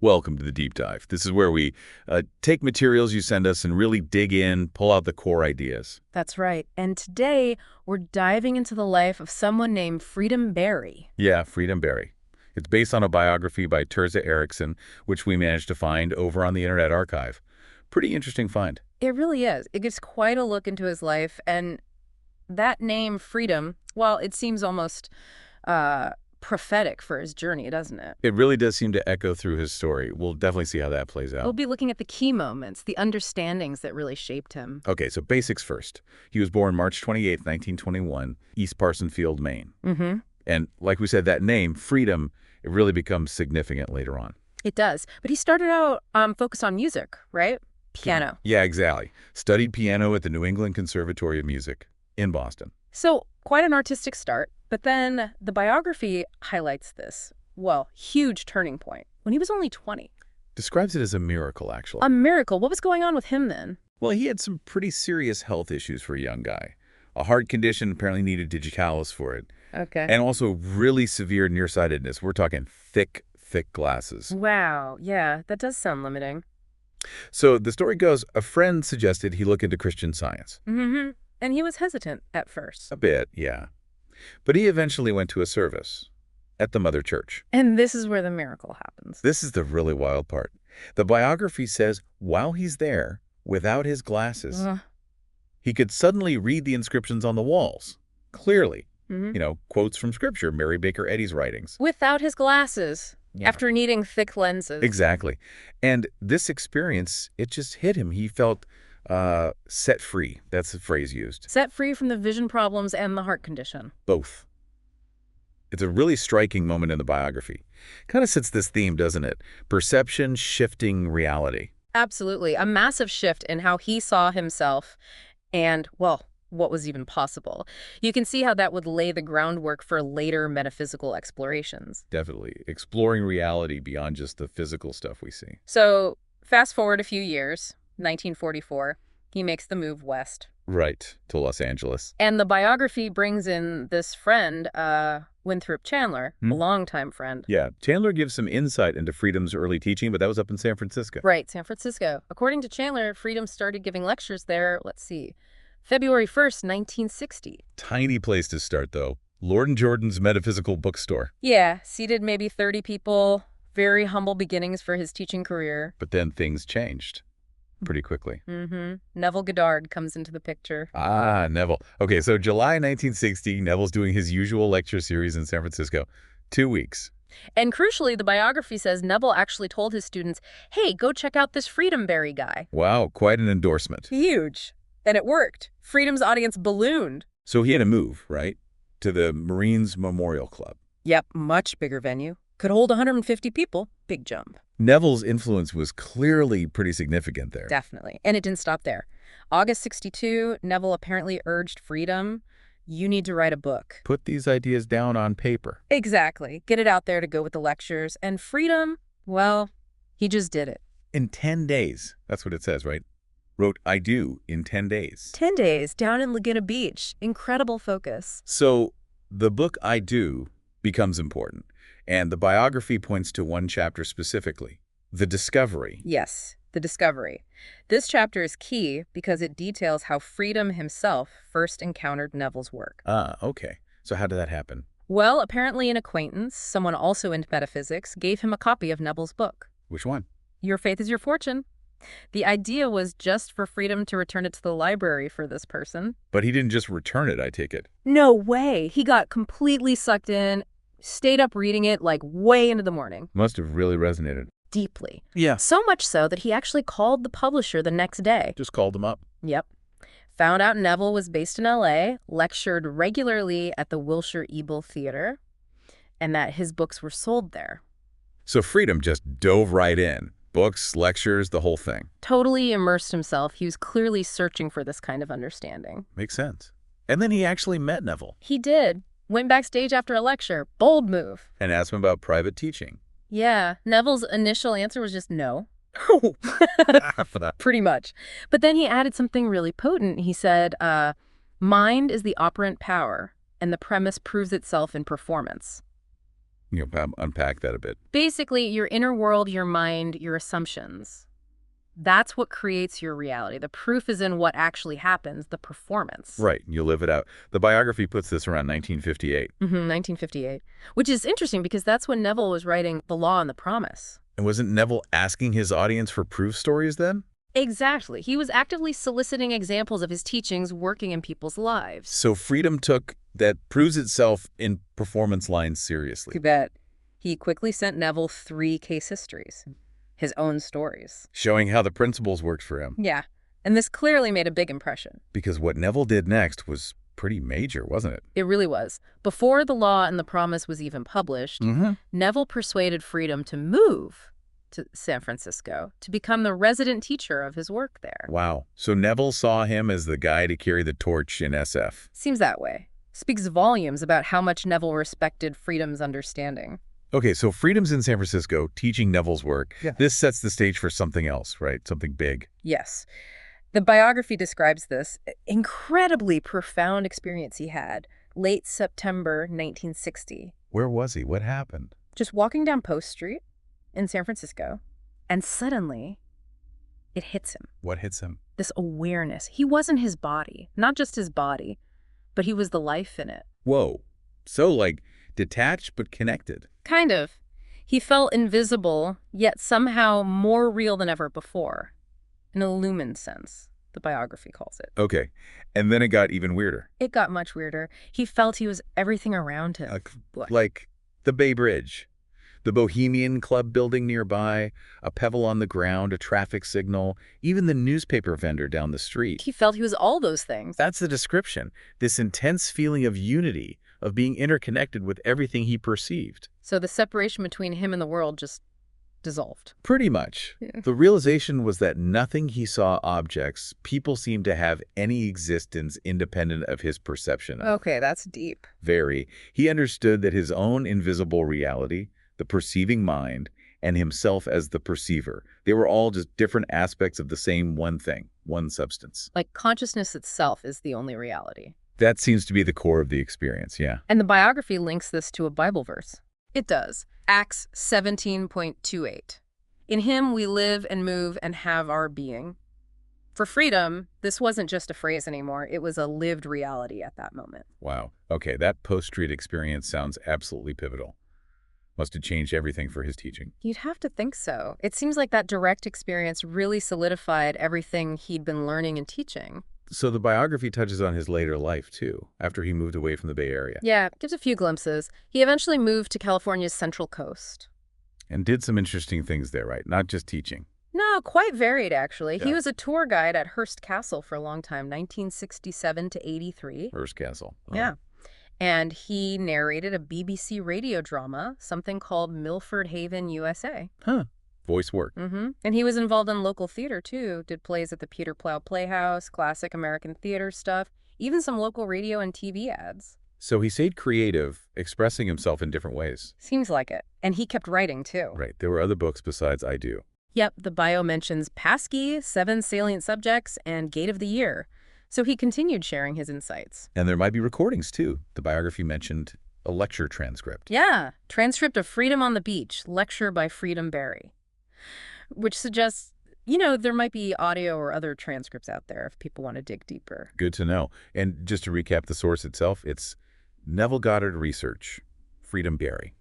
Welcome to the Deep Dive. This is where we take materials you send us and really dig in, pull out the core ideas. That's right. And today, we're diving into the life of someone named Freedom Barry. Yeah, Freedom Barry. It's based on a biography by Tirza Ericson, which we managed to find over on the Internet Archive. Pretty interesting find. It really is. It gives quite a look into his life. And that name, Freedom, well, it seems almost prophetic for his journey, doesn't it? It really does seem to echo through his story. We'll definitely see how that plays out. We'll be looking at the key moments, the understandings that really shaped him. Okay, so basics first. He was born March 28, 1921, East Parsonsfield, Maine. Mm-hmm. And like we said, that name, Freedom, it really becomes significant later on. It does. But he started out focused on music, right? Piano. Yeah, exactly. Studied piano at the New England Conservatory of Music in Boston. So quite an artistic start. But then the biography highlights this, well, huge turning point when he was only 20. Describes it as a miracle, actually. A miracle. What was going on with him then? Well, he had some pretty serious health issues for a young guy. A heart condition, apparently needed digitalis for it. Okay. And also really severe nearsightedness. We're talking thick glasses. Wow. Yeah, that does sound limiting. So the story goes, a friend suggested he look into Christian Science. Mm-hmm. And he was hesitant at first. A bit, yeah. But he eventually went to a service at the Mother Church. And this is where the miracle happens. This is the really wild part. The biography says while he's there, without his glasses, he could suddenly read the inscriptions on the walls. Clearly. Mm-hmm. You know, quotes from Scripture, Mary Baker Eddy's writings. Without his glasses, after needing thick lenses. Exactly. And this experience, it just hit him. He felt set free. That's the phrase used. Set free from the vision problems and the heart condition. Both. It's a really striking moment in the biography. Kind of sets this theme, doesn't it? Perception shifting reality. Absolutely. A massive shift in how he saw himself and, well, what was even possible. You can see how that would lay the groundwork for later metaphysical explorations. Definitely. Exploring reality beyond just the physical stuff we see. So fast forward a few years, 1944, he makes the move west. Right, to Los Angeles. And the biography brings in this friend, Winthrop Chandler, a longtime friend. Yeah, Chandler gives some insight into Freedom's early teaching, but that was up in San Francisco. Right, San Francisco. According to Chandler, Freedom started giving lectures there, let's see, February 1st, 1960. Tiny place to start, though. Lord and Jordan's Metaphysical Bookstore. Yeah, seated maybe 30 people. Very humble beginnings for his teaching career. But then things changed pretty quickly. Mm-hmm. Neville Goddard comes into the picture. Ah, Neville. Okay, so July 1960, Neville's doing his usual lecture series in San Francisco. 2 weeks. And crucially, the biography says Neville actually told his students, hey, go check out this Freedom Barry guy. Wow, quite an endorsement. Huge. And it worked. Freedom's audience ballooned. So he had to move, right, to the Marines Memorial Club. Yep, much bigger venue. Could hold 150 people. Big jump. Neville's influence was clearly pretty significant there. Definitely. And it didn't stop there. August 62, Neville apparently urged Freedom, you need to write a book. Put these ideas down on paper. Exactly. Get it out there to go with the lectures. And Freedom, well, he just did it. In 10 days. That's what it says, right? Wrote I do in 10 days. 10 days down in Laguna Beach. Incredible focus. So the book I Do becomes important. And the biography points to one chapter specifically, The Discovery. Yes, The Discovery. This chapter is key because it details how Freedom himself first encountered Neville's work. Ah, okay. So how did that happen? Well, apparently an acquaintance, someone also into metaphysics, gave him a copy of Neville's book. Which one? Your Faith is Your Fortune. The idea was just for Freedom to return it to the library for this person. But he didn't just return it, I take it. No way. He got completely sucked in, stayed up reading it like way into the morning. Must have really resonated. Deeply. Yeah. So much so that he actually called the publisher the next day. Just called him up. Yep. Found out Neville was based in L.A., lectured regularly at the Wilshire Ebel Theater, and that his books were sold there. So Freedom just dove right in. Books, lectures, the whole thing. Totally immersed himself. He was clearly searching for this kind of understanding. Makes sense. And then he actually met Neville. He did. Went backstage after a lecture. Bold move. And asked him about private teaching. Yeah. Neville's initial answer was just no. For that. Pretty much. But then he added something really potent. He said, mind is the operant power, and the premise proves itself in performance. Unpack that a bit. Basically, your inner world, your mind, your assumptions. That's what creates your reality. The proof is in what actually happens, the performance. Right, you live it out. The biography puts this around 1958. 1958. Which is interesting because that's when Neville was writing The Law and the Promise. And wasn't Neville asking his audience for proof stories then? Exactly. He was actively soliciting examples of his teachings working in people's lives. So freedom took that proves itself in performance lines seriously. You bet. He quickly sent Neville 3 case histories. His own stories. Showing how the principles worked for him. Yeah. And this clearly made a big impression. Because what Neville did next was pretty major, wasn't it? It really was. Before The Law and the Promise was even published, Neville persuaded Freedom to move to San Francisco to become the resident teacher of his work there. Wow. So Neville saw him as the guy to carry the torch in SF. Seems that way. Speaks volumes about how much Neville respected Freedom's understanding. Okay, so Freedom's in San Francisco teaching Neville's work. Yeah. This sets the stage for something else, right? Something big. Yes. The biography describes this incredibly profound experience he had late September 1960. Where was he? What happened? Just walking down Post Street in San Francisco, and suddenly it hits him. What hits him? This awareness. He wasn't his body, not just his body, but he was the life in it. Whoa. So, like, detached but connected. Kind of. He felt invisible, yet somehow more real than ever before. An illumined sense, the biography calls it. Okay. And then it got even weirder. It got much weirder. He felt he was everything around him. Like the Bay Bridge, the Bohemian Club building nearby, a pebble on the ground, a traffic signal, even the newspaper vendor down the street. He felt he was all those things. That's the description. This intense feeling of unity, of being interconnected with everything he perceived. So the separation between him and the world just dissolved. Pretty much. Yeah. The realization was that nothing he saw objects, people seemed to have any existence independent of his perception of. Okay, that's deep. Very. He understood that his own invisible reality, the perceiving mind, and himself as the perceiver, they were all just different aspects of the same one thing, one substance. Like consciousness itself is the only reality. That seems to be the core of the experience, yeah. And the biography links this to a Bible verse. It does. Acts 17.28. In him we live and move and have our being. For Freedom, this wasn't just a phrase anymore. It was a lived reality at that moment. Wow. Okay, that post-street experience sounds absolutely pivotal. Must have changed everything for his teaching. You'd have to think so. It seems like that direct experience really solidified everything he'd been learning and teaching. So the biography touches on his later life, too, after he moved away from the Bay Area. Yeah, gives a few glimpses. He eventually moved to California's Central Coast. And did some interesting things there, right? Not just teaching. No, quite varied, actually. Yeah. He was a tour guide at Hearst Castle for a long time, 1967 to 83. Hearst Castle. Oh. Yeah. And he narrated a BBC radio drama, something called Milford Haven, USA. Huh. Voice work. And he was involved in local theater, too. Did plays at the Peter Plough Playhouse, classic American theater stuff, even some local radio and TV ads. So he stayed creative, expressing himself in different ways. Seems like it. And he kept writing, too. Right. There were other books besides I Do. Yep, the bio mentions Passkey, 7 Salient Subjects, and Gate of the Year. So he continued sharing his insights. And there might be recordings, too. The biography mentioned a lecture transcript. Yeah, transcript of Freedom on the Beach, lecture by Freedom Barry. Which suggests, there might be audio or other transcripts out there if people want to dig deeper. Good to know. And just to recap the source itself, it's Neville Goddard Research, Freedom Barry.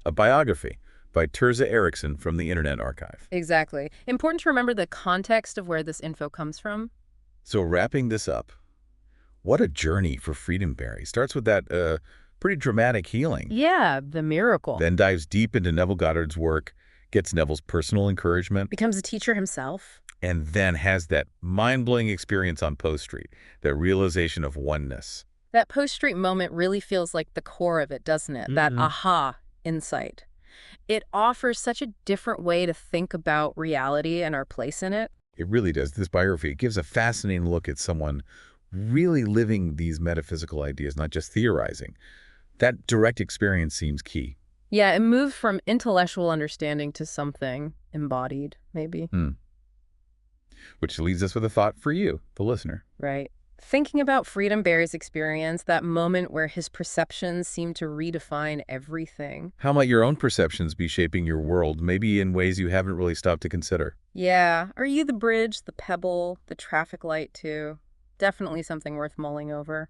A biography by Tirza Ericson from the Internet Archive. Exactly. Important to remember the context of where this info comes from. So wrapping this up, what a journey for Freedom Barry. Starts with that pretty dramatic healing. Yeah, the miracle. Then dives deep into Neville Goddard's work, gets Neville's personal encouragement. Becomes a teacher himself. And then has that mind-blowing experience on Post Street, that realization of oneness. That Post Street moment really feels like the core of it, doesn't it? That aha insight. It offers such a different way to think about reality and our place in it. It really does. This biography gives a fascinating look at someone really living these metaphysical ideas, not just theorizing. That direct experience seems key. Yeah, it moved from intellectual understanding to something embodied, maybe. Which leads us with a thought for you, the listener. Right. Thinking about Freedom Barry's experience, that moment where his perceptions seem to redefine everything. How might your own perceptions be shaping your world, maybe in ways you haven't really stopped to consider? Yeah, are you the bridge, the pebble, the traffic light too? Definitely something worth mulling over.